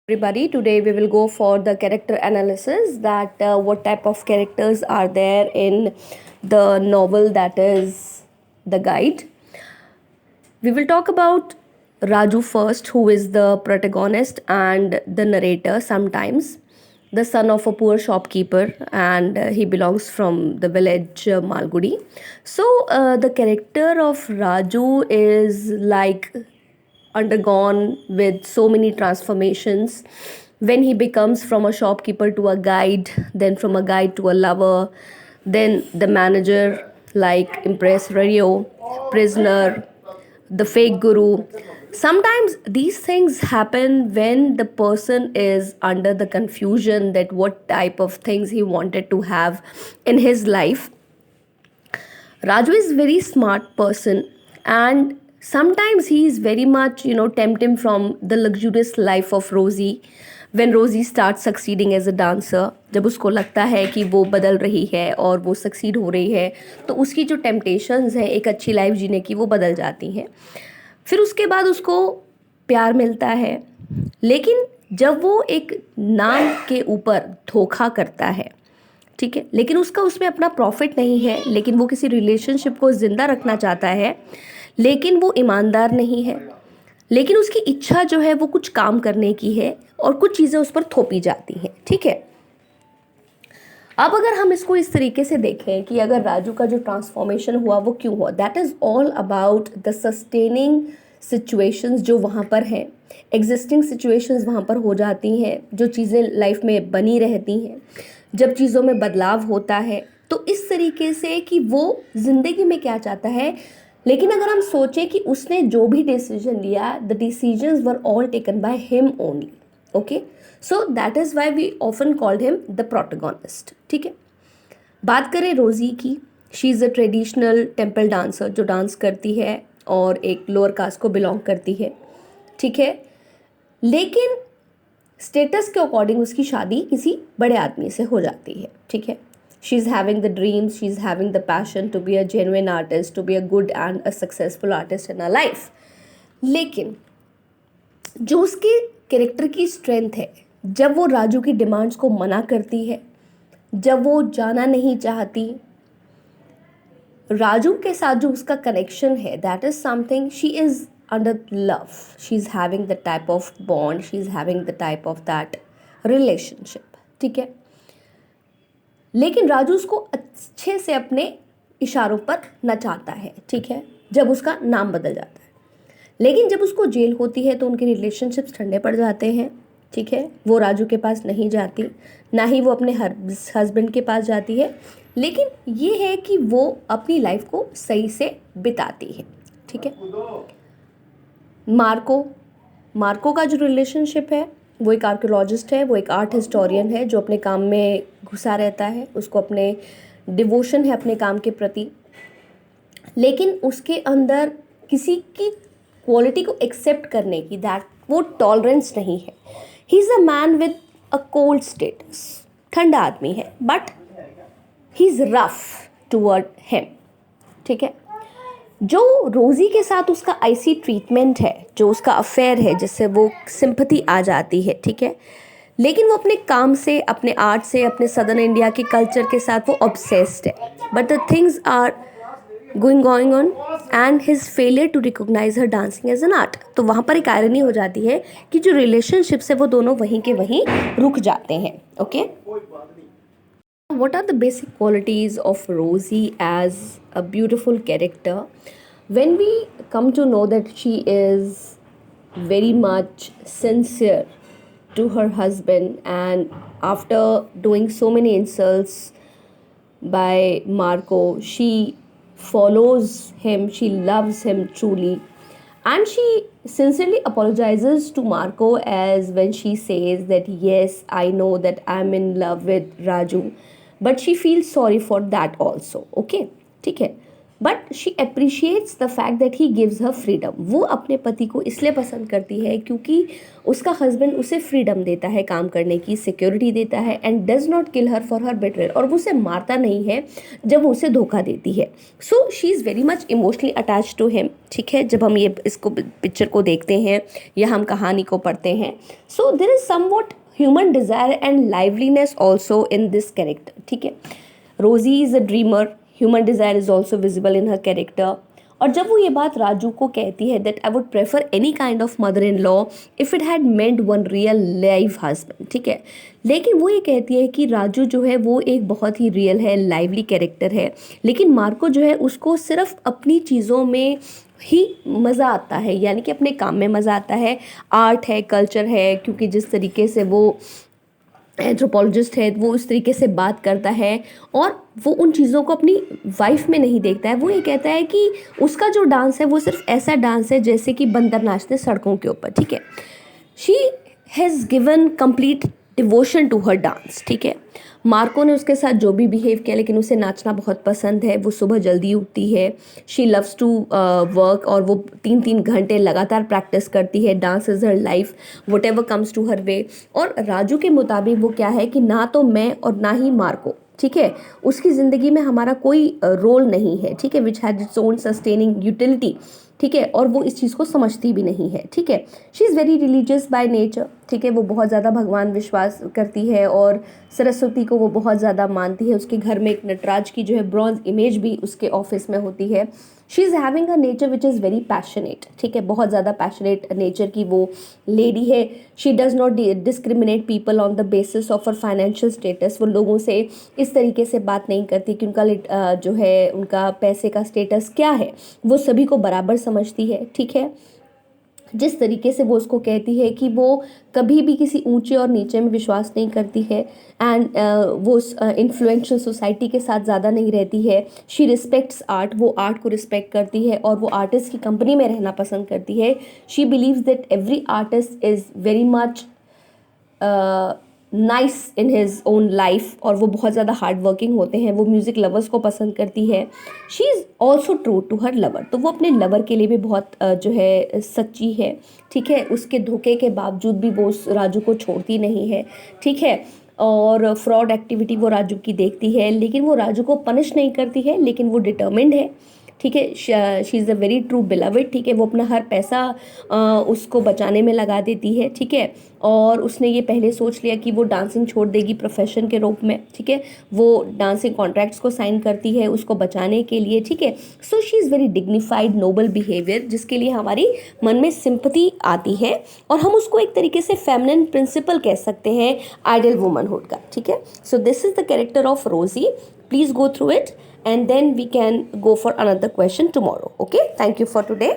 Everybody, today we will go for the character analysis, that what type of characters are there in the novel, that is The Guide. We will talk about Raju first, who is the protagonist and the narrator sometimes, the son of a poor shopkeeper, and he belongs from the village Malgudi. So the character of Raju is like undergone with so many transformations when he becomes from a shopkeeper to a guide, then from a guide to a lover, then the manager like Impress Radio, prisoner, the fake guru. Sometimes these things happen when the person is under the confusion that what type of things he wanted to have in his life. Raju is very smart person, and sometimes he is very much tempt him from the luxurious life of Rosie. When Rosie starts succeeding as a dancer, जब उसको लगता है कि वो बदल रही है और वो सक्सीड हो रही है, तो उसकी जो टेम्पटेशंस हैं एक अच्छी लाइफ जीने की वो बदल जाती हैं. फिर उसके बाद उसको प्यार मिलता है, लेकिन जब वो एक नाम के ऊपर धोखा करता है, ठीक है, लेकिन उसका उसमें अपना प्रॉफिट नहीं है, लेकिन वो किसी रिलेशनशिप को ज़िंदा रखना चाहता है, लेकिन वो ईमानदार नहीं है, लेकिन उसकी इच्छा जो है वो कुछ काम करने की है और कुछ चीज़ें उस पर थोपी जाती हैं. ठीक है, अब अगर हम इसको इस तरीके से देखें कि अगर राजू का जो ट्रांसफॉर्मेशन हुआ वो क्यों हुआ, that is all about the sustaining situations जो वहाँ पर हैं, एग्जिस्टिंग सिचुएशंस वहाँ पर हो जाती हैं, जो चीज़ें लाइफ में बनी रहती हैं, जब चीज़ों में बदलाव होता है, तो इस तरीके से कि वो ज़िंदगी में क्या चाहता है. लेकिन अगर हम सोचें कि उसने जो भी डिसीजन लिया, the decisions were all taken by him only. Okay, so that is why we often called him the protagonist. ठीक है, बात करें रोज़ी की, she is a traditional temple dancer जो डांस करती है और एक लोअर कास्ट को बिलोंग करती है. ठीक है, लेकिन स्टेटस के अकॉर्डिंग उसकी शादी किसी बड़े आदमी से हो जाती है. ठीक है, she is having the dreams, she is having the passion to be a genuine artist, to be a good and a successful artist in a life. लेकिन जो उसके कैरेक्टर की स्ट्रेंथ है, जब वो राजू की डिमांड्स को मना करती है, जब वो जाना नहीं चाहती, राजू के साथ जो उसका कनेक्शन है, that is something, she is under love, she's having the type of bond, she's having the type of that relationship. ठीक है, लेकिन राजू उसको अच्छे से अपने इशारों पर नचाता है. ठीक है, जब उसका नाम बदल जाता है, लेकिन जब उसको जेल होती है तो उनके रिलेशनशिप्स ठंडे पड़ जाते हैं. ठीक है, वो राजू के पास नहीं जाती, ना ही वो अपने हस्बैंड के पास जाती है, लेकिन ये है कि वो अपनी लाइफ को सही से बिताती है. ठीक है, मार्को का जो रिलेशनशिप है, वो एक आर्कियोलॉजिस्ट है, वो एक आर्ट हिस्टोरियन है जो अपने काम में घुसा रहता है, उसको अपने डिवोशन है अपने काम के प्रति, लेकिन उसके अंदर किसी की क्वालिटी को एक्सेप्ट करने की दैट वो टॉलरेंस नहीं है. He is a man with a cold status, ठंडा आदमी है, but he is rough toward him. ठीक है, जो रोज़ी के साथ उसका आईसी ट्रीटमेंट है, जो उसका अफेयर है, जिससे वो सिंपैथी आ जाती है. ठीक है, लेकिन वो अपने काम से, अपने आर्ट से, अपने सदर्न इंडिया के कल्चर के साथ वो ऑब्सेस्ड है. But the things are going on and his failure to recognise her dancing as an art. तो वहाँ पर एक आयरनी हो जाती है कि जो रिलेशनशिप्स है वो दोनों वहीं के वहीं रुक जाते हैं. Okay, what are the basic qualities of Rosie as a beautiful character? When we come to know that she is very much sincere to her husband, and after doing so many insults by Marco, she follows him, she loves him truly, and she sincerely apologizes to Marco as when she says that yes, I know that I'm in love with Raju, but she feels sorry for that also. Okay, ठीक है, but she appreciates the fact that he gives her freedom. वो अपने पति को इसलिए पसंद करती है क्योंकि उसका हस्बैंड उसे फ्रीडम देता है काम करने की, सिक्योरिटी देता है, and does not kill her for her betrayal, और वो उसे मारता नहीं है जब वो उसे धोखा देती है। So she is very much emotionally attach to him, ठीक है, जब हम ये इसको पिक्चर को देखते हैं या हम कहानी को पढ़ते हैं। So there is somewhat human desire and liveliness also in this character, ठीक है। Rosie is a dreamer, human desire is also visible in her character. और जब वो ये बात राजू को कहती है that I would prefer any kind of mother in law if it had meant one real live husband, ठीक है, लेकिन वो ये कहती है कि राजू जो है वो एक बहुत ही रियल है, लाइवली कैरेक्टर है, लेकिन मार्को जो है उसको सिर्फ अपनी चीज़ों में ही मज़ा आता है, यानी कि अपने काम में मज़ा आता है, आर्ट है, कल्चर है, क्योंकि जिस तरीके से वो एंथ्रोपोलॉजिस्ट है वो उस तरीके से बात करता है और वो उन चीज़ों को अपनी वाइफ में नहीं देखता है। वो ये कहता है कि उसका जो डांस है वो सिर्फ ऐसा डांस है जैसे कि बंदर नाचते सड़कों के ऊपर, ठीक है। She has given complete devotion to her dance, ठीक है। मार्को ने उसके साथ जो भी बिहेव किया, लेकिन उसे नाचना बहुत पसंद है, वो सुबह जल्दी उठती है, शी लव्स टू वर्क, और वो 3-3 घंटे लगातार प्रैक्टिस करती है, dance is her life, whatever comes to her way. और राजू के मुताबिक वो क्या है कि ना तो मैं और ना ही मार्को, ठीक है, उसकी ज़िंदगी में हमारा कोई रोल नहीं है, ठीक है, which has its own sustaining utility, ठीक है, और वो इस चीज़ को समझती भी नहीं है, ठीक है। She is very religious by nature, ठीक है, वो बहुत ज़्यादा भगवान विश्वास करती है और सरस्वती को वो बहुत ज़्यादा मानती है। उसके घर में एक नटराज की जो है ब्रॉन्ज इमेज भी उसके ऑफिस में होती है। She is having a nature which is very passionate, ठीक है, बहुत ज़्यादा पैशनेट नेचर की वो लेडी है। She does not discriminate people on the basis of her financial status. वो लोगों से इस तरीके से बात नहीं करती कि उनका जो है उनका पैसे का स्टेटस क्या है, वो सभी को बराबर समझती है, ठीक है। जिस तरीके से वो उसको कहती है कि वो कभी भी किसी ऊंचे और नीचे में विश्वास नहीं करती है, एंड वो इन्फ्लुएंशियल सोसाइटी के साथ ज़्यादा नहीं रहती है। शी रिस्पेक्ट्स आर्ट, वो आर्ट को रिस्पेक्ट करती है और वो आर्टिस्ट की कंपनी में रहना पसंद करती है। She believes that every artist is very much nice in his own life, और वो बहुत ज़्यादा हार्ड वर्किंग होते हैं। वो म्यूज़िक लवर्स को पसंद करती है। She is also true to her lover, तो वो अपने लवर के लिए भी बहुत जो है सच्ची है, ठीक है। उसके धोखे के बावजूद भी वो उस राजू को छोड़ती नहीं है, ठीक है। और फ्रॉड एक्टिविटी वो राजू की देखती है, लेकिन वो राजू को पनिश नहीं करती है, लेकिन वो डिटर्मिन्ड है, ठीक है। She is a very true beloved, ठीक है। वो अपना हर पैसा उसको बचाने में लगा देती है, ठीक है। और उसने ये पहले सोच लिया कि वो डांसिंग छोड़ देगी प्रोफेशन के रूप में, ठीक है। वो डांसिंग कॉन्ट्रैक्ट्स को साइन करती है उसको बचाने के लिए, ठीक है। So she is very dignified noble behaviour, जिसके लिए हमारी मन में सिंपैथी आती है, और हम उसको एक तरीके से फेमिनिन प्रिंसिपल कह सकते हैं आइडियल वुमनहुड का, ठीक है। So this is the character of रोजी. Please go through it and then we can go for another question tomorrow. Okay, thank you for today.